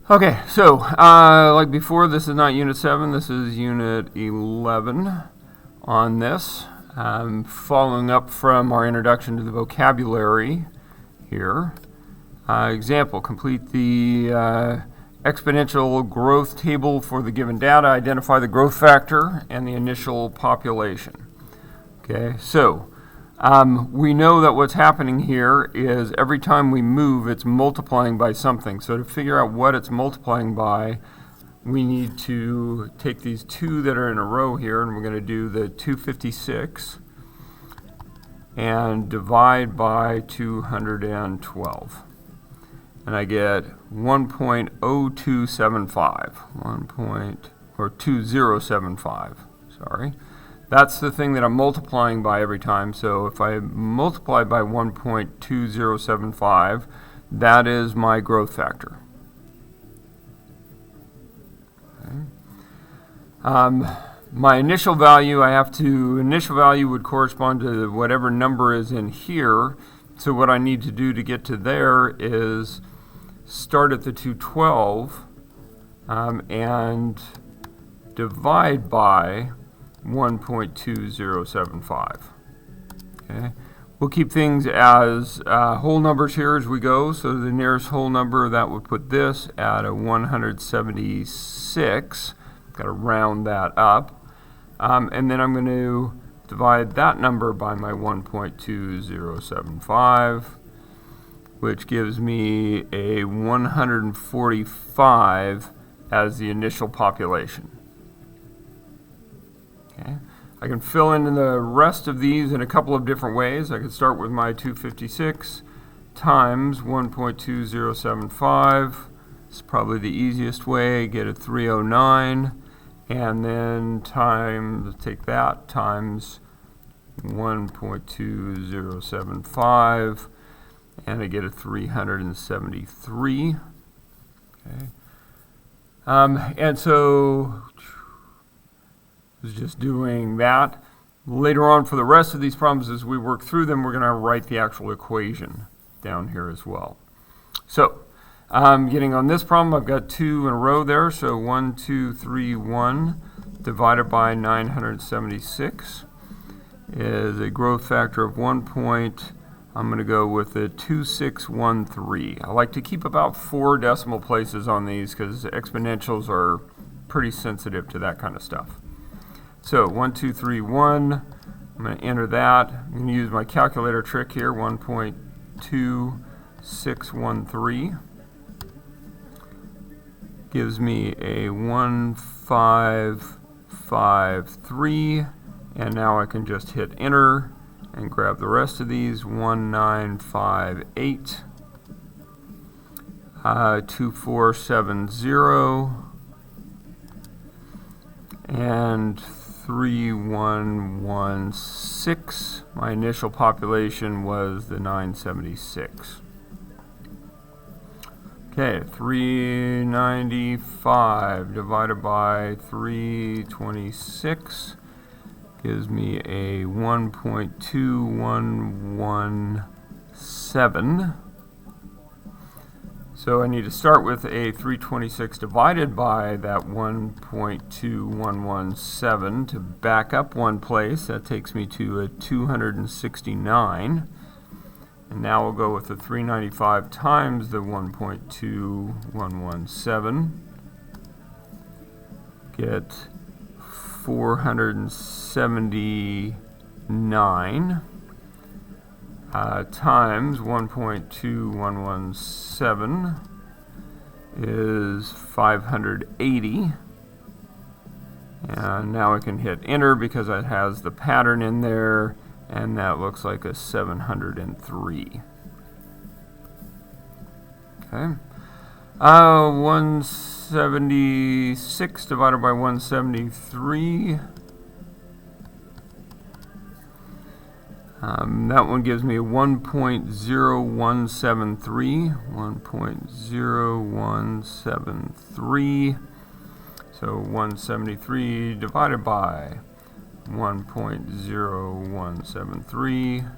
Okay, so like before, this is not Unit 7, this is Unit 11 on this. Following up from our introduction to the vocabulary here. Example, complete the exponential growth table for the given data, identify the growth factor and the initial population. Okay, so we know that what's happening here is every time we move, it's multiplying by something. So to figure out what it's multiplying by, we need to take these two that are in a row here, and we're going to do the 256 and divide by 212. And I get 1.0275, 2075, sorry. That's the thing that I'm multiplying by every time. So if I multiply by 1.2075, that is my growth factor. Okay. My initial value, initial value would correspond to whatever number is in here. So what I need to do to get to there is start at the 212 and divide by 1.2075. Okay. We'll keep things as whole numbers here as we go. So the nearest whole number, that would put this at a 176. Got to round that up. And then I'm going to divide that number by my 1.2075, which gives me a 145 as the initial population. Okay. I can fill in the rest of these in a couple of different ways. I could start with my 256 times 1.2075. It's probably the easiest way. Get a 309, and then take that times 1.2075, and I get a 373. Okay. And so just doing that. Later on, for the rest of these problems, as we work through them, we're going to write the actual equation down here as well. So, getting on this problem, I've got two in a row there. So 1231 divided by 976 is a growth factor of 1 point. I'm going to go with a 2613. I like to keep about 4 decimal places on these because exponentials are pretty sensitive to that kind of stuff. So 1231, I'm going to enter that. I'm going to use my calculator trick here, 1.2613. Gives me a 1553, and now I can just hit enter and grab the rest of these, 1958, 2470, and 3116. My initial population was the 976. Okay, 395 divided by 326 gives me a 1.2117. So I need to start with a 326 divided by that 1.2117 to back up one place. That takes me to a 269. And now we'll go with the 395 times the 1.2117. Get 479 times 1.2117 is 580. And now I can hit enter because it has the pattern in there, and that looks like a 703. Okay. 176 divided by 173. That one gives me 1.0173. 1.0173. So 173 divided by 1.0173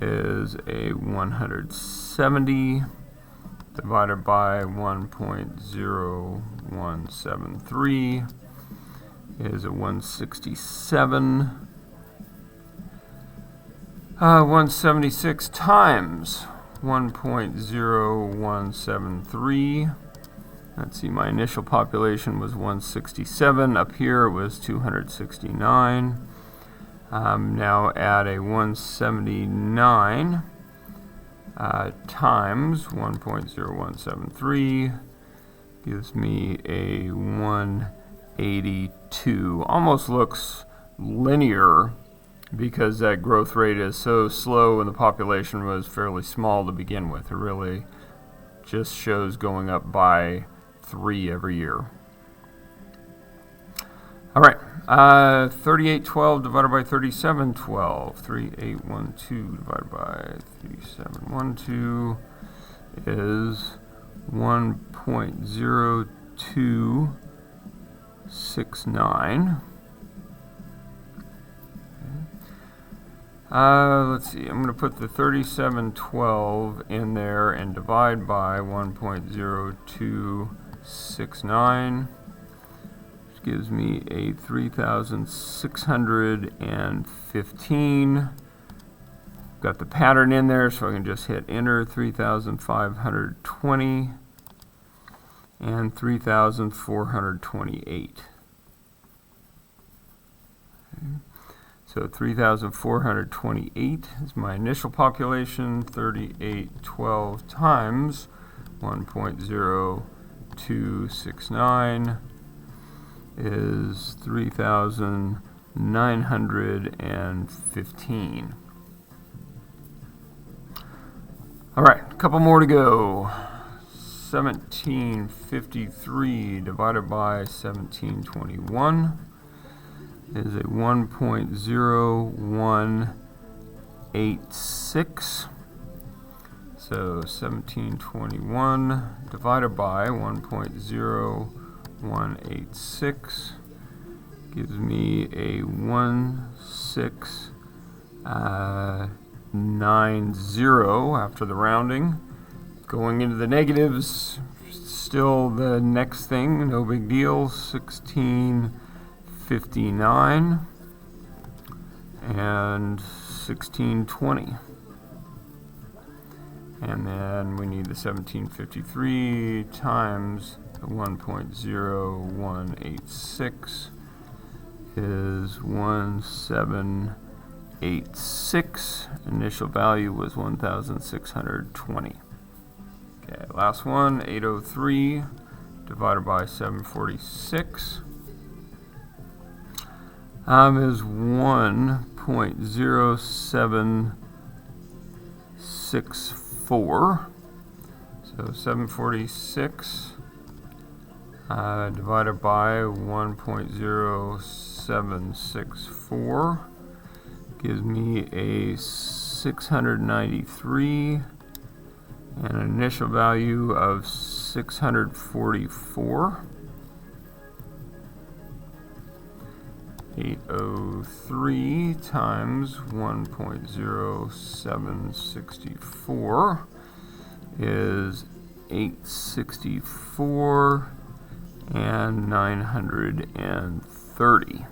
is a 170 divided by 1.0173 is a 167. 176 times 1.0173. Let's see, my initial population was 167. Up here it was 269. Now add a 179 times 1.0173 gives me a 182. Almost looks linear because that growth rate is so slow and the population was fairly small to begin with. It really just shows going up by 3 every year. All right, 3812 divided by 3712. 3812 divided by 3712 is 1.0269. Let's see, I'm going to put the 3712 in there and divide by 1.0269, which gives me a 3,615. Got the pattern in there, so I can just hit enter. 3,520 and 3,428. Okay. So 3,428 is my initial population. 3812 times 1.0269 is 3,915. All right, a couple more to go. 1753 divided by 1721 is a 1.0186. So 1721 divided by 1.0186 gives me a 1690 after the rounding. Going into the negatives, still the next thing, no big deal. 1659 and 1620. And then we need the 1753 times 1.0186 is 1786. Initial value was 1,620. Okay, last one, 803 divided by 746 is 1.0764. So 746 divided by 1.0764 gives me a 693 and an initial value of 644. 803 times 1.0764 is 864 and 930.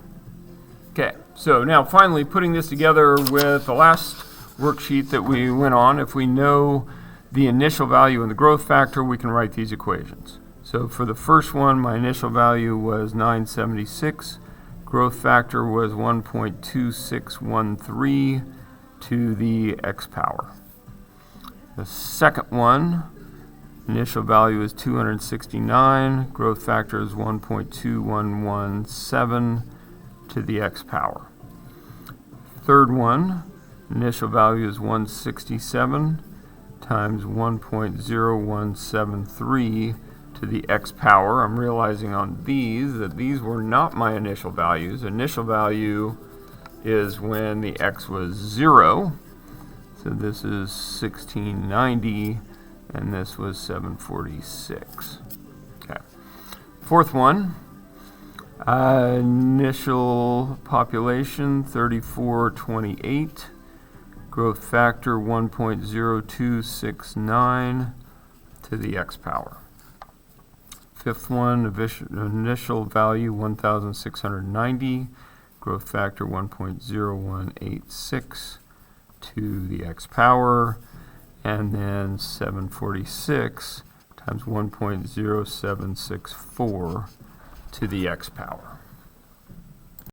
Okay, so now finally putting this together with the last worksheet that we went on. If we know the initial value and the growth factor, we can write these equations. So for the first one, my initial value was 976. Growth factor was 1.2613 to the x power. The second one, initial value is 269. Growth factor is 1.2117 to the x power. Third one, initial value is 167 times 1.0173 to the x power. I'm realizing on these that these were not my initial values. Initial value is when the x was 0. So this is 1690 and this was 746. Okay. Fourth one, initial population 3428. Growth factor 1.0269 to the x power. Fifth one, initial value 1,690, growth factor 1.0186 to the x power, and then 746 times 1.0764 to the x power.